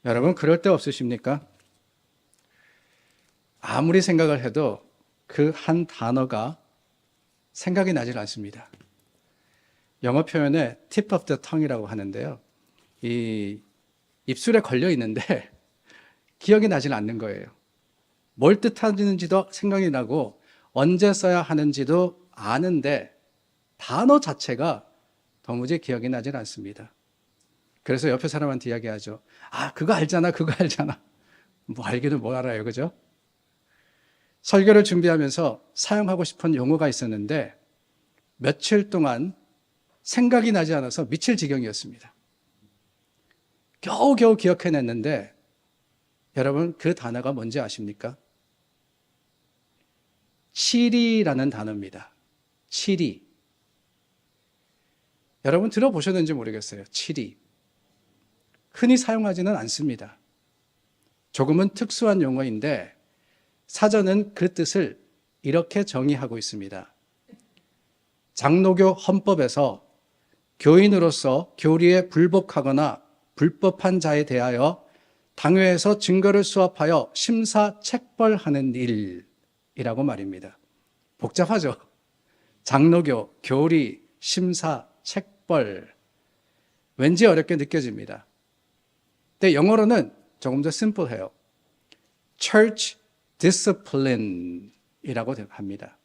여러분, 그럴 때 없으십니까? 아무리 생각을 해도 그 한 단어가 생각이 나질 않습니다. 영어 표현에 tip of the tongue이라고 하는데요. 이 입술에 걸려 있는데 기억이 나질 않는 거예요. 뭘 뜻하는지도 생각이 나고 언제 써야 하는지도 아는데 단어 자체가 도무지 기억이 나질 않습니다. 그래서 옆에 사람한테 이야기하죠. 아, 그거 알잖아, 그거 알잖아. 뭐 알기는 뭐 알아요, 그죠? 설교를 준비하면서 사용하고 싶은 용어가 있었는데 며칠 동안 생각이 나지 않아서 미칠 지경이었습니다. 겨우겨우 기억해냈는데 여러분, 그 단어가 뭔지 아십니까? 치리라는 단어입니다. 치리. 여러분 들어보셨는지 모르겠어요. 치리. 흔히 사용하지는 않습니다. 조금은 특수한 용어인데 사전은 그 뜻을 이렇게 정의하고 있습니다. 장로교 헌법에서 교인으로서 교리에 불복하거나 불법한 자에 대하여 당회에서 증거를 수합하여 심사 책벌하는 일이라고 말입니다. 복잡하죠? 장로교, 교리, 심사, 책벌. 왠지 어렵게 느껴집니다. 근데 영어로는 조금 더 심플해요. Church Discipline이라고 합니다.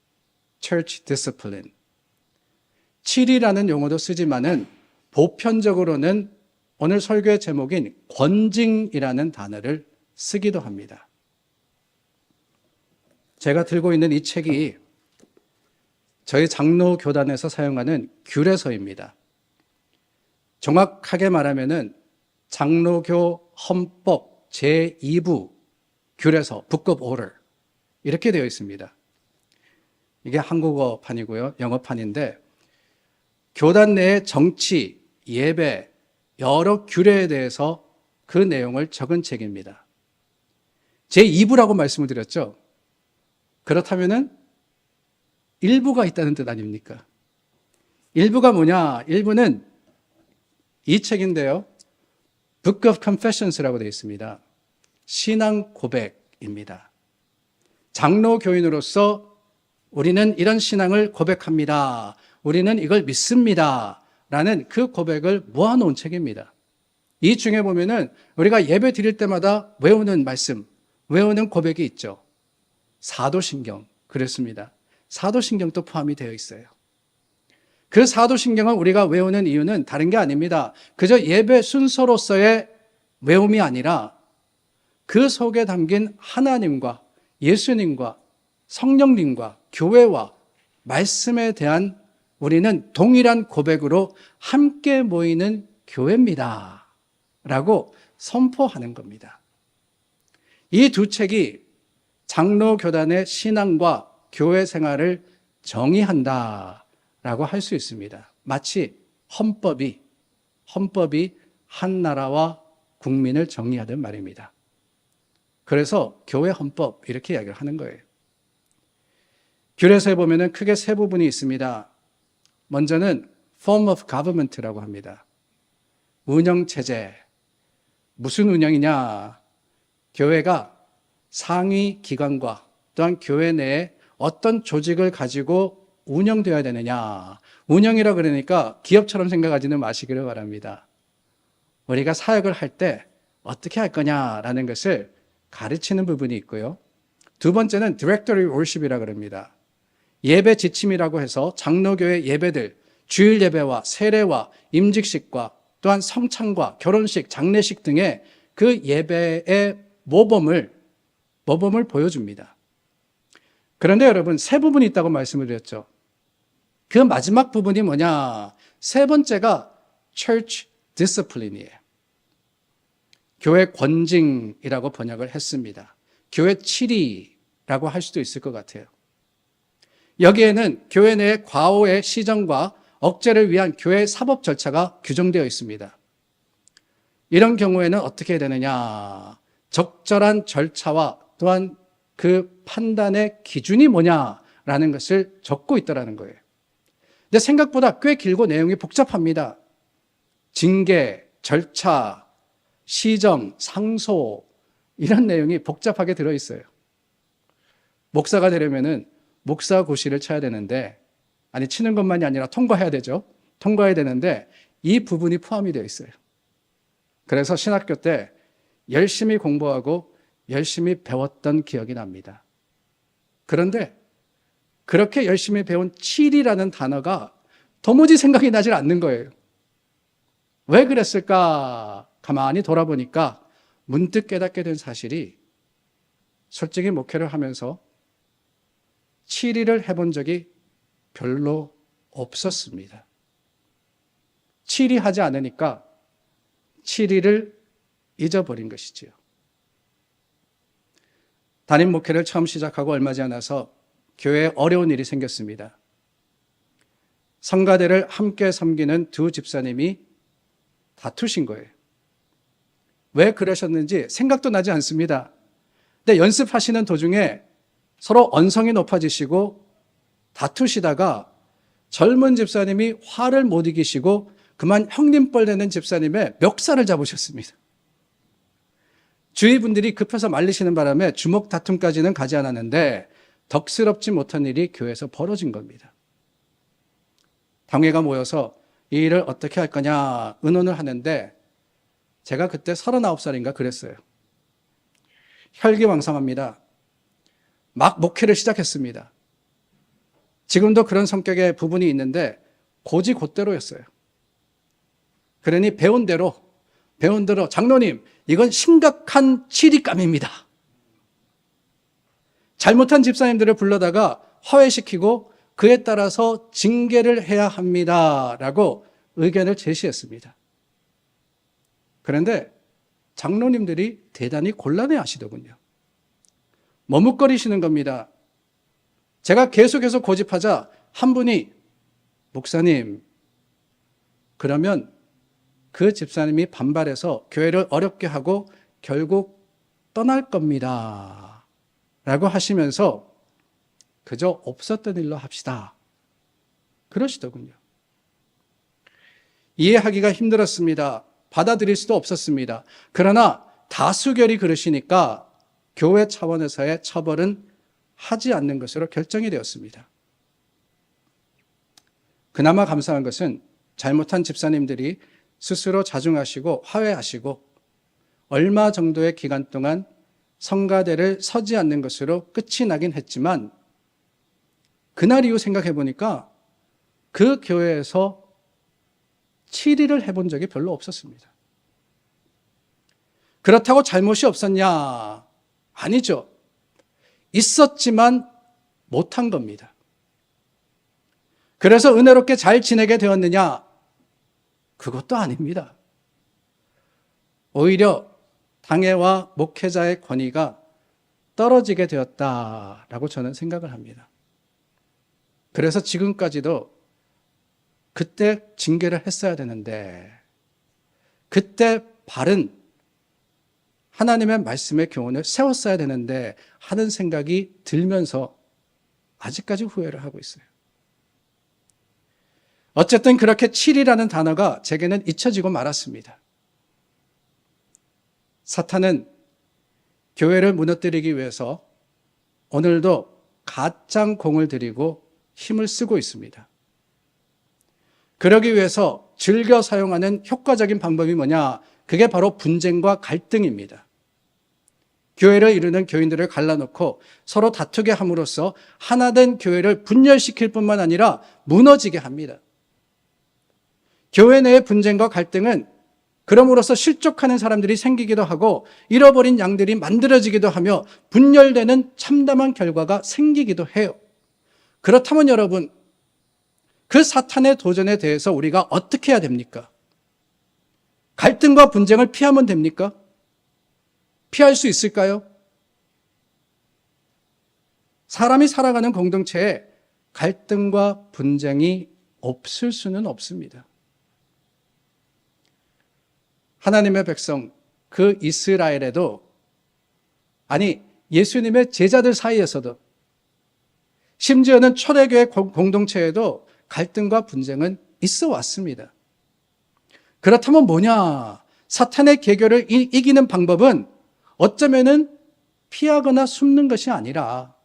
Church Discipline. 칠이라는 용어도 쓰지만은 보편적으로는 오늘 설교의 제목인 권징이라는 단어를 쓰기도 합니다. 제가 들고 있는 이 책이 저희 장로 교단에서 사용하는 규례서입니다. 정확하게 말하면은 장로교 헌법 제2부 규례서 Book of Order 이렇게 되어 있습니다. 이게 한국어판이고요, 영어판인데 교단 내의 정치, 예배, 여러 규례에 대해서 그 내용을 적은 책입니다. 제2부라고 말씀을 드렸죠. 그렇다면은 일부가 있다는 뜻 아닙니까? 일부가 뭐냐? 일부는 이 책인데요. Book of Confessions라고 되어 있습니다. 신앙 고백입니다. 장로 교인으로서 우리는 이런 신앙을 고백합니다. 우리는 이걸 믿습니다. 라는 그 고백을 모아놓은 책입니다. 이 중에 보면은 우리가 예배 드릴 때마다 외우는 말씀, 외우는 고백이 있죠. 사도신경, 그렇습니다. 사도신경도 포함이 되어 있어요. 그 사도신경을 우리가 외우는 이유는 다른 게 아닙니다. 그저 예배 순서로서의 외움이 아니라 그 속에 담긴 하나님과 예수님과 성령님과 교회와 말씀에 대한 우리는 동일한 고백으로 함께 모이는 교회입니다. 라고 선포하는 겁니다. 이 두 책이 장로교단의 신앙과 교회 생활을 정의한다 라고 할 수 있습니다. 마치 헌법이 한 나라와 국민을 정의하던 말입니다. 그래서 교회 헌법 이렇게 이야기를 하는 거예요. 규례서에 보면은 크게 세 부분이 있습니다. 먼저는 form of government라고 합니다. 운영체제. 무슨 운영이냐? 교회가 상위 기관과 또한 교회 내에 어떤 조직을 가지고 운영되어야 되느냐. 운영이라 그러니까 기업처럼 생각하지는 마시기를 바랍니다. 우리가 사역을 할 때 어떻게 할 거냐라는 것을 가르치는 부분이 있고요. 두 번째는 Directory Worship이라 그럽니다. 예배 지침이라고 해서 장로교회 예배들, 주일 예배와 세례와 임직식과 또한 성찬과 결혼식, 장례식 등의 그 예배의 모범을 보여줍니다. 그런데 여러분, 세 부분이 있다고 말씀을 드렸죠. 그 마지막 부분이 뭐냐? 세 번째가 Church Discipline이에요. 교회 권징이라고 번역을 했습니다. 교회 치리라고 할 수도 있을 것 같아요. 여기에는 교회 내의 과오의 시정과 억제를 위한 교회 사법 절차가 규정되어 있습니다. 이런 경우에는 어떻게 해야 되느냐? 적절한 절차와 또한 그 판단의 기준이 뭐냐라는 것을 적고 있다는 거예요. 근데 생각보다 꽤 길고 내용이 복잡합니다. 징계, 절차, 시정, 상소 이런 내용이 복잡하게 들어있어요. 목사가 되려면은 목사고시를 쳐야 되는데, 아니 치는 것만이 아니라 통과해야 되죠. 통과해야 되는데 이 부분이 포함이 되어 있어요. 그래서 신학교 때 열심히 공부하고 열심히 배웠던 기억이 납니다. 그런데 그렇게 열심히 배운 칠이라는 단어가 도무지 생각이 나질 않는 거예요. 왜 그랬을까? 가만히 돌아보니까 문득 깨닫게 된 사실이, 솔직히 목회를 하면서 칠이를 해본 적이 별로 없었습니다. 칠이 하지 않으니까 칠이를 잊어버린 것이지요. 담임 목회를 처음 시작하고 얼마 지나서 교회에 어려운 일이 생겼습니다. 성가대를 함께 섬기는 두 집사님이 다투신 거예요. 왜 그러셨는지 생각도 나지 않습니다. 근데 연습하시는 도중에 서로 언성이 높아지시고 다투시다가 젊은 집사님이 화를 못 이기시고 그만 형님뻘 되는 집사님의 멱살을 잡으셨습니다. 주위 분들이 급해서 말리시는 바람에 주먹 다툼까지는 가지 않았는데 덕스럽지 못한 일이 교회에서 벌어진 겁니다. 당회가 모여서 이 일을 어떻게 할 거냐 의논을 하는데, 제가 그때 39살인가 그랬어요. 혈기왕성합니다. 막 목회를 시작했습니다. 지금도 그런 성격의 부분이 있는데 곧대로였어요. 그러니 배운 대로 장로님, 이건 심각한 치리감입니다. 잘못한 집사님들을 불러다가 화해시키고 그에 따라서 징계를 해야 합니다라고 의견을 제시했습니다. 그런데 장로님들이 대단히 곤란해 하시더군요. 머뭇거리시는 겁니다. 제가 계속해서 고집하자 한 분이, 목사님, 그러면 그 집사님이 반발해서 교회를 어렵게 하고 결국 떠날 겁니다 라고 하시면서 그저 없었던 일로 합시다 그러시더군요. 이해하기가 힘들었습니다. 받아들일 수도 없었습니다. 그러나 다수결이 그러시니까 교회 차원에서의 처벌은 하지 않는 것으로 결정이 되었습니다. 그나마 감사한 것은 잘못한 집사님들이 스스로 자중하시고 화해하시고 얼마 정도의 기간 동안 성가대를 서지 않는 것으로 끝이 나긴 했지만, 그날 이후 생각해 보니까 그 교회에서 치리를 해본 적이 별로 없었습니다. 그렇다고 잘못이 없었냐? 아니죠. 있었지만 못한 겁니다. 그래서 은혜롭게 잘 지내게 되었느냐? 그것도 아닙니다. 오히려 당회와 목회자의 권위가 떨어지게 되었다라고 저는 생각을 합니다. 그래서 지금까지도 그때 징계를 했어야 되는데, 그때 바른 하나님의 말씀의 교훈을 세웠어야 되는데 하는 생각이 들면서 아직까지 후회를 하고 있어요. 어쨌든 그렇게 칠이라는 단어가 제게는 잊혀지고 말았습니다. 사탄은 교회를 무너뜨리기 위해서 오늘도 가짱 공을 들이고 힘을 쓰고 있습니다. 그러기 위해서 즐겨 사용하는 효과적인 방법이 뭐냐? 그게 바로 분쟁과 갈등입니다. 교회를 이루는 교인들을 갈라놓고 서로 다투게 함으로써 하나된 교회를 분열시킬 뿐만 아니라 무너지게 합니다. 교회 내의 분쟁과 갈등은 그럼으로써 실족하는 사람들이 생기기도 하고 잃어버린 양들이 만들어지기도 하며 분열되는 참담한 결과가 생기기도 해요. 그렇다면 여러분, 그 사탄의 도전에 대해서 우리가 어떻게 해야 됩니까? 갈등과 분쟁을 피하면 됩니까? 피할 수 있을까요? 사람이 살아가는 공동체에 갈등과 분쟁이 없을 수는 없습니다. 하나님의 백성, 그 이스라엘에도, 아니 예수님의 제자들 사이에서도, 심지어는 초대교회 공동체에도 갈등과 분쟁은 있어 왔습니다. 그렇다면 뭐냐? 사탄의 계교를 이기는 방법은 어쩌면은 피하거나 숨는 것이 아니라,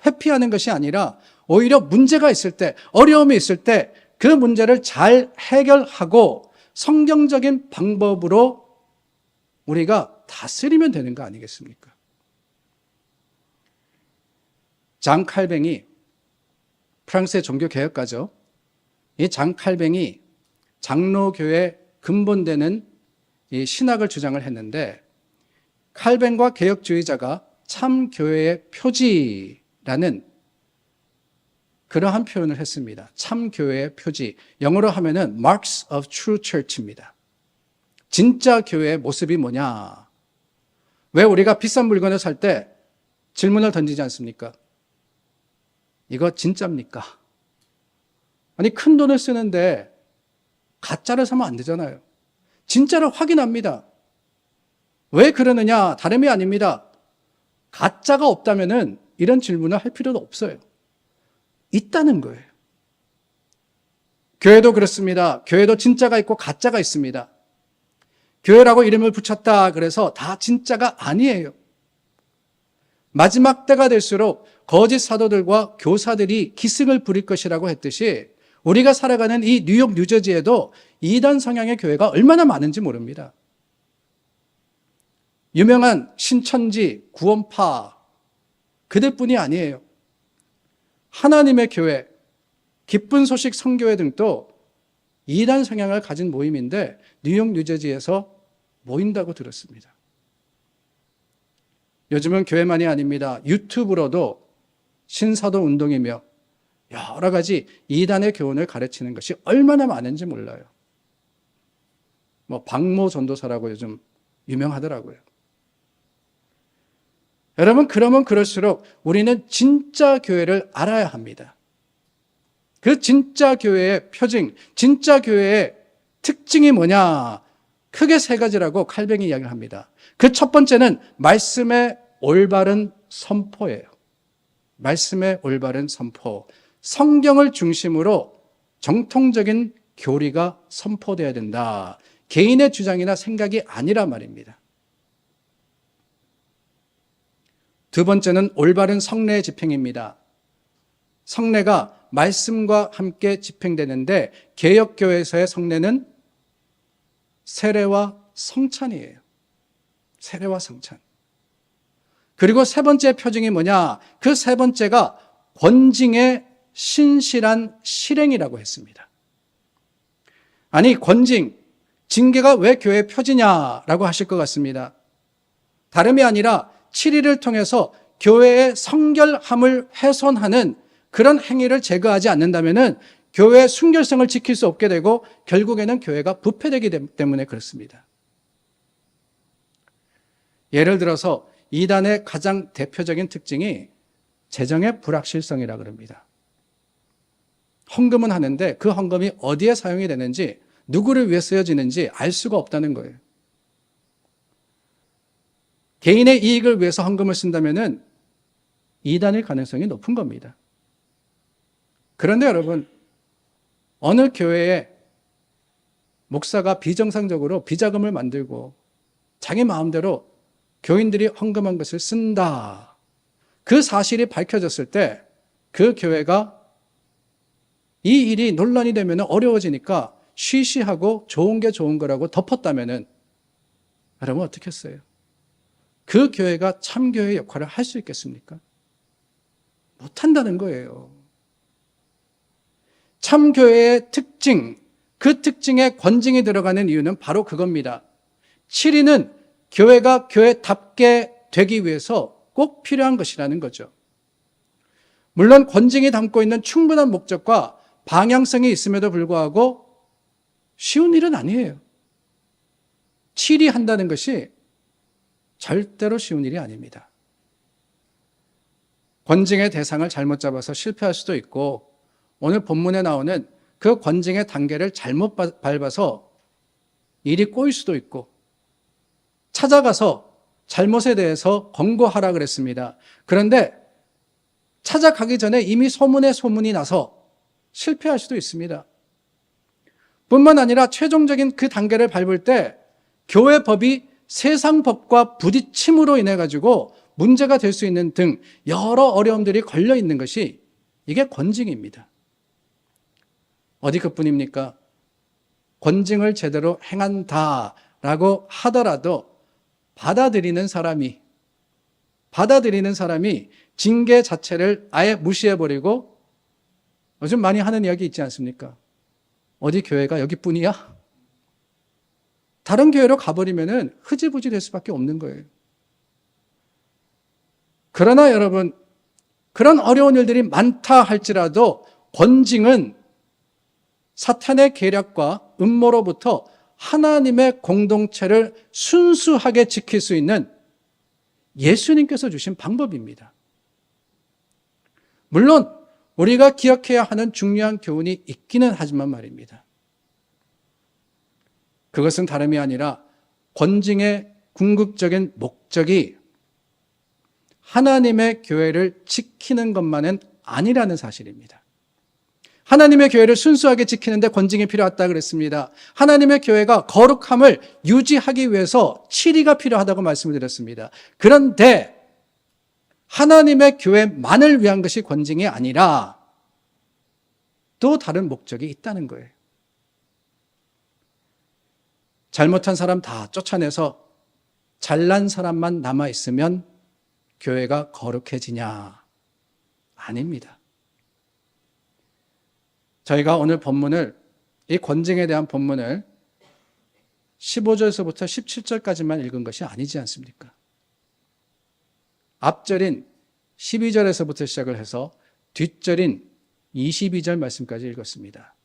회피하는 것이 아니라 오히려 문제가 있을 때, 어려움이 있을 때 그 문제를 잘 해결하고 성경적인 방법으로 우리가 다스리면 되는 거 아니겠습니까? 장 칼뱅이, 프랑스의 종교개혁가죠. 이 장 칼뱅이 장로교의 근본되는 이 신학을 주장을 했는데, 칼뱅과 개혁주의자가 참 교회의 표지라는 그러한 표현을 했습니다. 참 교회의 표지. 영어로 하면은 Marks of True Church입니다. 진짜 교회의 모습이 뭐냐? 왜 우리가 비싼 물건을 살 때 질문을 던지지 않습니까? 이거 진짜입니까? 아니, 큰 돈을 쓰는데 가짜를 사면 안 되잖아요. 진짜를 확인합니다. 왜 그러느냐? 다름이 아닙니다. 가짜가 없다면은 이런 질문을 할 필요도 없어요. 있다는 거예요. 교회도 그렇습니다. 교회도 진짜가 있고 가짜가 있습니다. 교회라고 이름을 붙였다 그래서 다 진짜가 아니에요. 마지막 때가 될수록 거짓 사도들과 교사들이 기승을 부릴 것이라고 했듯이 우리가 살아가는 이 뉴욕, 뉴저지에도 이단 성향의 교회가 얼마나 많은지 모릅니다. 유명한 신천지, 구원파 그들뿐이 아니에요. 하나님의 교회, 기쁜 소식 선교회 등도 이단 성향을 가진 모임인데 뉴욕, 뉴저지에서 모인다고 들었습니다. 요즘은 교회만이 아닙니다. 유튜브로도 신사도 운동이며 여러 가지 이단의 교훈을 가르치는 것이 얼마나 많은지 몰라요. 박모 전도사라고 요즘 유명하더라고요. 여러분, 그러면 그럴수록 우리는 진짜 교회를 알아야 합니다. 그 진짜 교회의 표징, 진짜 교회의 특징이 뭐냐? 크게 세 가지라고 칼뱅이 이야기를 합니다. 그 첫 번째는 말씀의 올바른 선포예요. 말씀의 올바른 선포. 성경을 중심으로 정통적인 교리가 선포되어야 된다. 개인의 주장이나 생각이 아니라 말입니다. 두 번째는 올바른 성례의 집행입니다. 성례가 말씀과 함께 집행되는데 개혁교회에서의 성례는 세례와 성찬이에요. 세례와 성찬. 그리고 세 번째 표징이 뭐냐? 그 세 번째가 권징의 신실한 실행이라고 했습니다. 아니, 권징, 징계가 왜 교회의 표지냐라고 하실 것 같습니다. 다름이 아니라 7일을 통해서 교회의 성결함을 훼손하는 그런 행위를 제거하지 않는다면 교회의 순결성을 지킬 수 없게 되고 결국에는 교회가 부패되기 때문에 그렇습니다. 예를 들어서 이단의 가장 대표적인 특징이 재정의 불확실성이라고 합니다. 헌금은 하는데 그 헌금이 어디에 사용이 되는지, 누구를 위해 쓰여지는지 알 수가 없다는 거예요. 개인의 이익을 위해서 헌금을 쓴다면 이단일 가능성이 높은 겁니다. 그런데 여러분, 어느 교회에 목사가 비정상적으로 비자금을 만들고 자기 마음대로 교인들이 헌금한 것을 쓴다. 그 사실이 밝혀졌을 때 그 교회가 이 일이 논란이 되면 어려워지니까 쉬쉬하고 좋은 게 좋은 거라고 덮었다면 여러분 어떻게 했어요? 그 교회가 참교회의 역할을 할 수 있겠습니까? 못한다는 거예요. 참교회의 특징, 그 특징에 권징이 들어가는 이유는 바로 그겁니다. 7인은 교회가 교회답게 되기 위해서 꼭 필요한 것이라는 거죠. 물론 권징이 담고 있는 충분한 목적과 방향성이 있음에도 불구하고 쉬운 일은 아니에요. 7이 한다는 것이 절대로 쉬운 일이 아닙니다. 권징의 대상을 잘못 잡아서 실패할 수도 있고, 오늘 본문에 나오는 그 권징의 단계를 잘못 밟아서 일이 꼬일 수도 있고, 찾아가서 잘못에 대해서 권고하라 그랬습니다. 그런데 찾아가기 전에 이미 소문이 나서 실패할 수도 있습니다. 뿐만 아니라 최종적인 그 단계를 밟을 때 교회 법이 세상 법과 부딪힘으로 인해 가지고 문제가 될 수 있는 등 여러 어려움들이 걸려 있는 것이 이게 권징입니다. 어디 그뿐입니까? 권징을 제대로 행한다라고 하더라도 받아들이는 사람이 징계 자체를 아예 무시해버리고 요즘 많이 하는 이야기 있지 않습니까? 어디 교회가 여기뿐이야? 다른 교회로 가버리면은 흐지부지 될 수밖에 없는 거예요. 그러나 여러분, 그런 어려운 일들이 많다 할지라도 권징은 사탄의 계략과 음모로부터 하나님의 공동체를 순수하게 지킬 수 있는 예수님께서 주신 방법입니다. 물론 우리가 기억해야 하는 중요한 교훈이 있기는 하지만 말입니다. 그것은 다름이 아니라 권징의 궁극적인 목적이 하나님의 교회를 지키는 것만은 아니라는 사실입니다. 하나님의 교회를 순수하게 지키는데 권징이 필요하다 그랬습니다. 하나님의 교회가 거룩함을 유지하기 위해서 치리가 필요하다고 말씀을 드렸습니다. 그런데 하나님의 교회만을 위한 것이 권징이 아니라 또 다른 목적이 있다는 거예요. 잘못한 사람 다 쫓아내서 잘난 사람만 남아있으면 교회가 거룩해지냐? 아닙니다. 저희가 오늘 본문을, 이 권징에 대한 본문을 15절에서부터 17절까지만 읽은 것이 아니지 않습니까? 앞절인 12절에서부터 시작을 해서 뒷절인 22절 말씀까지 읽었습니다.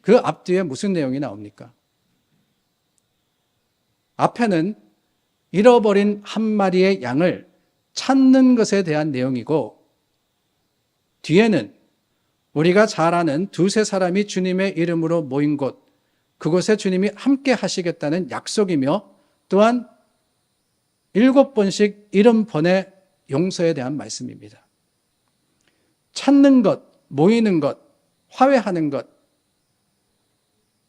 그 앞뒤에 무슨 내용이 나옵니까? 앞에는 잃어버린 한 마리의 양을 찾는 것에 대한 내용이고, 뒤에는 우리가 잘 아는 두세 사람이 주님의 이름으로 모인 곳, 그곳에 주님이 함께 하시겠다는 약속이며, 또한 7번씩 70번의 용서에 대한 말씀입니다. 찾는 것, 모이는 것, 화해하는 것,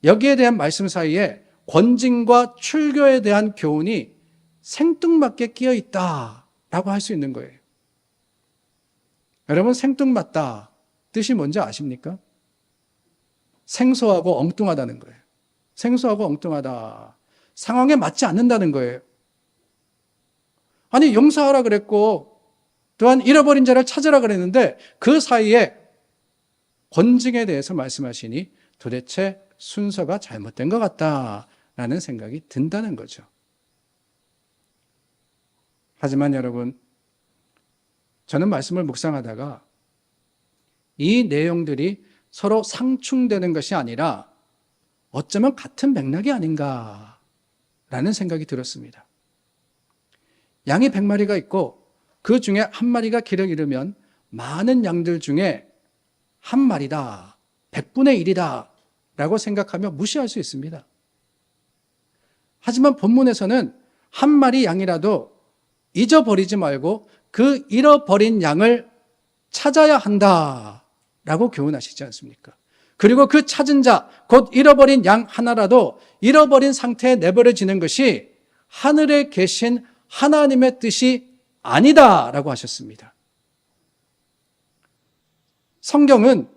여기에 대한 말씀 사이에 권징과 출교에 대한 교훈이 생뚱맞게 끼어 있다라고 할 수 있는 거예요. 여러분, 생뚱맞다 뜻이 뭔지 아십니까? 생소하고 엉뚱하다는 거예요. 생소하고 엉뚱하다. 상황에 맞지 않는다는 거예요. 아니, 용서하라 그랬고 또한 잃어버린 자를 찾으라 그랬는데 그 사이에 권징에 대해서 말씀하시니 도대체 순서가 잘못된 것 같다라는 생각이 든다는 거죠. 하지만 여러분, 저는 말씀을 묵상하다가 이 내용들이 서로 상충되는 것이 아니라 어쩌면 같은 맥락이 아닌가라는 생각이 들었습니다. 양이 100마리가 있고 그 중에 한 마리가 길을 잃으면 많은 양들 중에 한 마리다, 100분의 1이다 라고 생각하며 무시할 수 있습니다. 하지만 본문에서는 한 마리 양이라도 잊어버리지 말고 그 잃어버린 양을 찾아야 한다라고 교훈하시지 않습니까? 그리고 그 찾은 자, 곧 잃어버린 양 하나라도 잃어버린 상태에 내버려지는 것이 하늘에 계신 하나님의 뜻이 아니다라고 하셨습니다. 성경은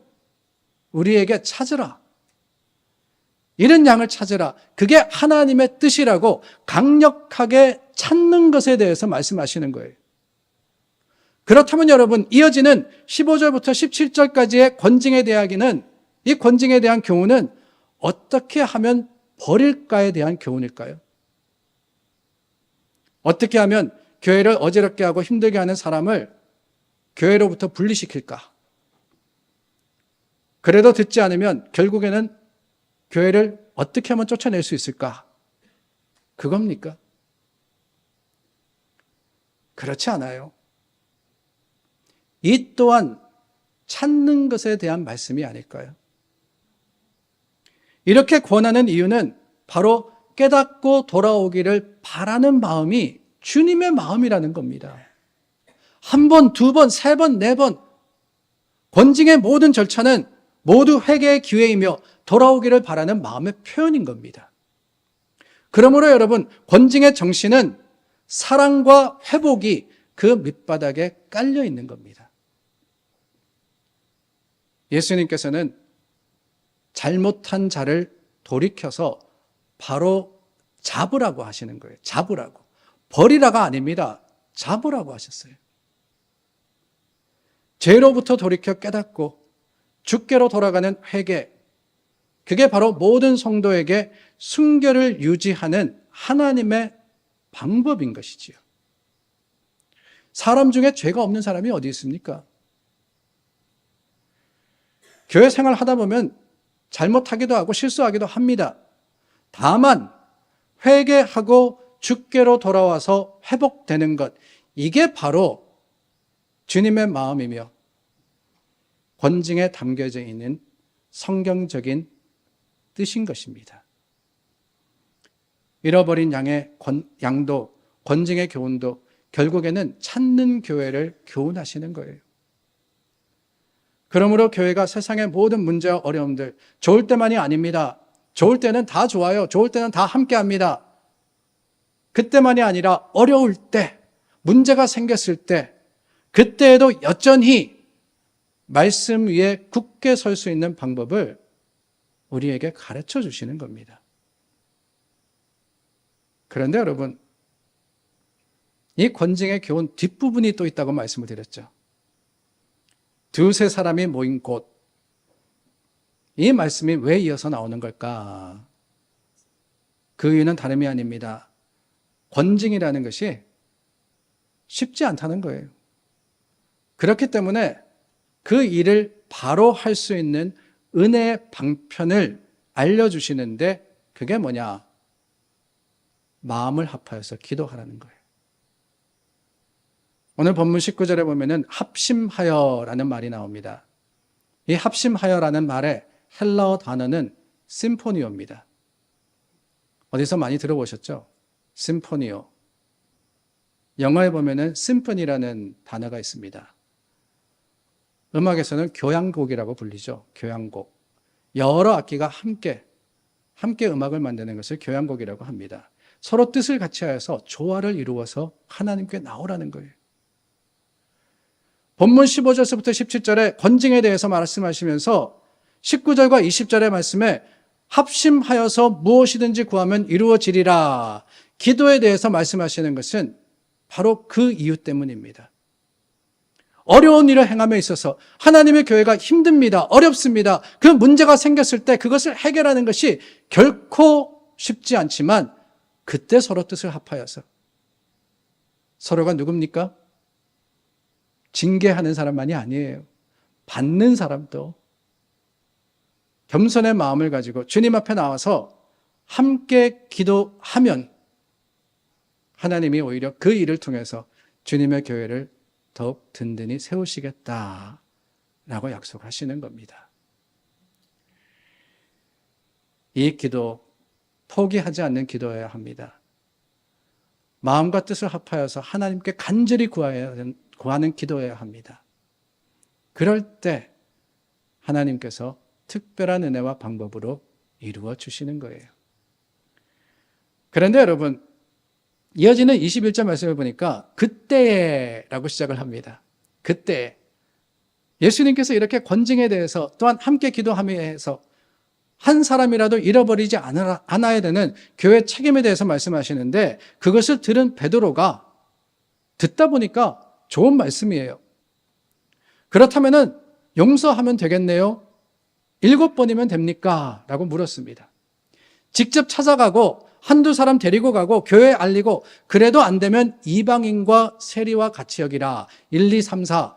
우리에게 찾으라, 잃은 양을 찾으라, 그게 하나님의 뜻이라고 강력하게 찾는 것에 대해서 말씀하시는 거예요. 그렇다면 여러분, 이어지는 15절부터 17절까지의 권징에 대하기는, 이 권징에 대한 교훈은 어떻게 하면 버릴까에 대한 교훈일까요? 어떻게 하면 교회를 어지럽게 하고 힘들게 하는 사람을 교회로부터 분리시킬까? 그래도 듣지 않으면 결국에는 교회를 어떻게 하면 쫓아낼 수 있을까? 그겁니까? 그렇지 않아요. 이 또한 찾는 것에 대한 말씀이 아닐까요? 이렇게 권하는 이유는 바로 깨닫고 돌아오기를 바라는 마음이 주님의 마음이라는 겁니다. 한 번, 두 번, 세 번, 네 번 권징의 모든 절차는 모두 회개의 기회이며 돌아오기를 바라는 마음의 표현인 겁니다. 그러므로 여러분, 권징의 정신은 사랑과 회복이 그 밑바닥에 깔려 있는 겁니다. 예수님께서는 잘못한 자를 돌이켜서 바로 잡으라고 하시는 거예요. 잡으라고. 버리라가 아닙니다. 잡으라고 하셨어요. 죄로부터 돌이켜 깨닫고 주께로 돌아가는 회개, 그게 바로 모든 성도에게 순결을 유지하는 하나님의 방법인 것이지요. 사람 중에 죄가 없는 사람이 어디 있습니까? 교회 생활 하다 보면 잘못하기도 하고 실수하기도 합니다. 다만 회개하고 주께로 돌아와서 회복되는 것, 이게 바로 주님의 마음이며 권징에 담겨져 있는 성경적인 뜻인 것입니다. 잃어버린 양도, 권징의 교훈도 결국에는 찾는 교회를 교훈하시는 거예요. 그러므로 교회가 세상의 모든 문제와 어려움들, 좋을 때만이 아닙니다. 좋을 때는 다 좋아요. 좋을 때는 다 함께합니다. 그때만이 아니라 어려울 때, 문제가 생겼을 때, 그때에도 여전히 말씀 위에 굳게 설 수 있는 방법을 우리에게 가르쳐 주시는 겁니다. 그런데 여러분, 이 권징의 교훈 뒷부분이 또 있다고 말씀을 드렸죠. 두세 사람이 모인 곳, 이 말씀이 왜 이어서 나오는 걸까? 그 이유는 다름이 아닙니다. 권징이라는 것이 쉽지 않다는 거예요. 그렇기 때문에 그 일을 바로 할 수 있는 은혜의 방편을 알려주시는데 그게 뭐냐? 마음을 합하여서 기도하라는 거예요. 오늘 본문 19절에 보면은 합심하여라는 말이 나옵니다. 이 합심하여라는 말의 헬라어 단어는 심포니오입니다. 어디서 많이 들어보셨죠? 심포니오. 영어에 보면은 심포니라는 단어가 있습니다. 음악에서는 교향곡이라고 불리죠. 교향곡. 여러 악기가 함께 음악을 만드는 것을 교향곡이라고 합니다. 서로 뜻을 같이 하여서 조화를 이루어서 하나님께 나오라는 거예요. 본문 15절부터 17절에 권징에 대해서 말씀하시면서 19절과 20절의 말씀에 합심하여서 무엇이든지 구하면 이루어지리라. 기도에 대해서 말씀하시는 것은 바로 그 이유 때문입니다. 어려운 일을 행함에 있어서 하나님의 교회가 힘듭니다. 어렵습니다. 그 문제가 생겼을 때 그것을 해결하는 것이 결코 쉽지 않지만 그때 서로 뜻을 합하여서 서로가 누굽니까? 징계하는 사람만이 아니에요. 받는 사람도 겸손의 마음을 가지고 주님 앞에 나와서 함께 기도하면 하나님이 오히려 그 일을 통해서 주님의 교회를 더욱 든든히 세우시겠다라고 약속하시는 겁니다. 이 기도, 포기하지 않는 기도여야 합니다. 마음과 뜻을 합하여서 하나님께 간절히 구하는 기도여야 합니다. 그럴 때 하나님께서 특별한 은혜와 방법으로 이루어 주시는 거예요. 그런데 여러분, 이어지는 21절 말씀을 보니까 그때라고 시작을 합니다. 그때. 예수님께서 이렇게 권징에 대해서 또한 함께 기도하면서 한 사람이라도 잃어버리지 않아야 되는 교회 책임에 대해서 말씀하시는데 그것을 들은 베드로가 듣다 보니까 좋은 말씀이에요. 그렇다면은 용서하면 되겠네요. 7번이면 됩니까? 라고 물었습니다. 직접 찾아가고 한두 사람 데리고 가고 교회에 알리고 그래도 안 되면 이방인과 세리와 같이 여기라. 1, 2, 3, 4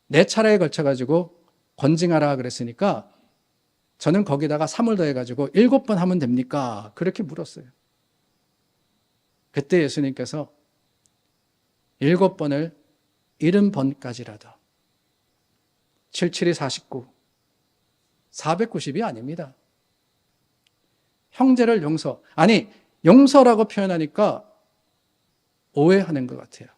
네 차례에 걸쳐가지고 권징하라 그랬으니까 저는 거기다가 3을 더해가지고 7번 하면 됩니까? 그렇게 물었어요. 그때 예수님께서 7번을 70번까지라도 7, 7이 49 490이 아닙니다. 형제를 용서라고 표현하니까 오해하는 것 같아요.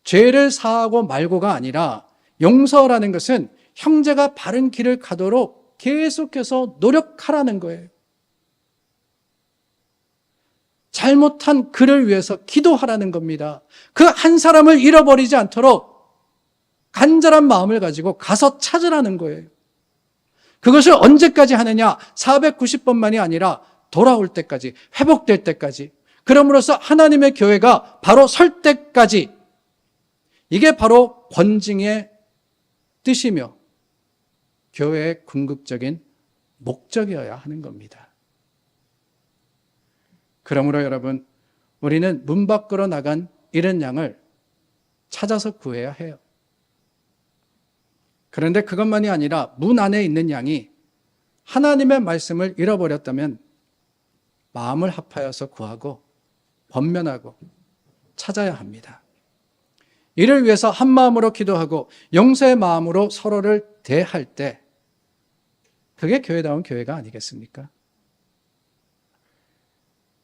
죄를 사하고 말고가 아니라 용서라는 것은 형제가 바른 길을 가도록 계속해서 노력하라는 거예요. 잘못한 그를 위해서 기도하라는 겁니다. 그 한 사람을 잃어버리지 않도록 간절한 마음을 가지고 가서 찾으라는 거예요. 그것을 언제까지 하느냐? 490번만이 아니라 돌아올 때까지, 회복될 때까지, 그럼으로써 하나님의 교회가 바로 설 때까지, 이게 바로 권징의 뜻이며 교회의 궁극적인 목적이어야 하는 겁니다. 그러므로 여러분, 우리는 문 밖으로 나간 잃은 양을 찾아서 구해야 해요. 그런데 그것만이 아니라 문 안에 있는 양이 하나님의 말씀을 잃어버렸다면 마음을 합하여서 구하고 번면하고 찾아야 합니다. 이를 위해서 한 마음으로 기도하고 용서의 마음으로 서로를 대할 때 그게 교회다운 교회가 아니겠습니까?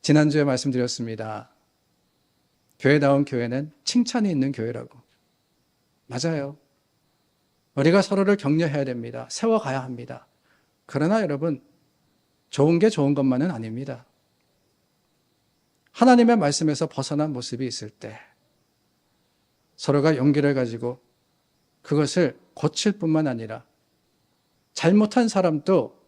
지난주에 말씀드렸습니다. 교회다운 교회는 칭찬이 있는 교회라고. 맞아요. 우리가 서로를 격려해야 됩니다. 세워가야 합니다. 그러나 여러분, 좋은 게 좋은 것만은 아닙니다. 하나님의 말씀에서 벗어난 모습이 있을 때 서로가 용기를 가지고 그것을 고칠 뿐만 아니라 잘못한 사람도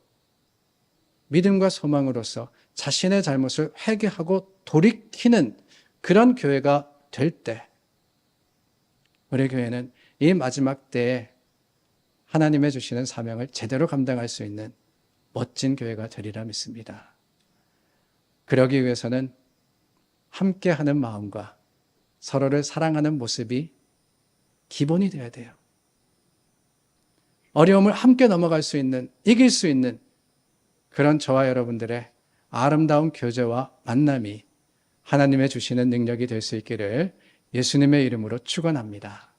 믿음과 소망으로서 자신의 잘못을 회개하고 돌이키는 그런 교회가 될 때 우리 교회는 이 마지막 때에 하나님의 주시는 사명을 제대로 감당할 수 있는 멋진 교회가 되리라 믿습니다. 그러기 위해서는 함께하는 마음과 서로를 사랑하는 모습이 기본이 되어야 돼요. 어려움을 함께 넘어갈 수 있는, 이길 수 있는 그런 저와 여러분들의 아름다운 교제와 만남이 하나님의 주시는 능력이 될 수 있기를 예수님의 이름으로 축원합니다.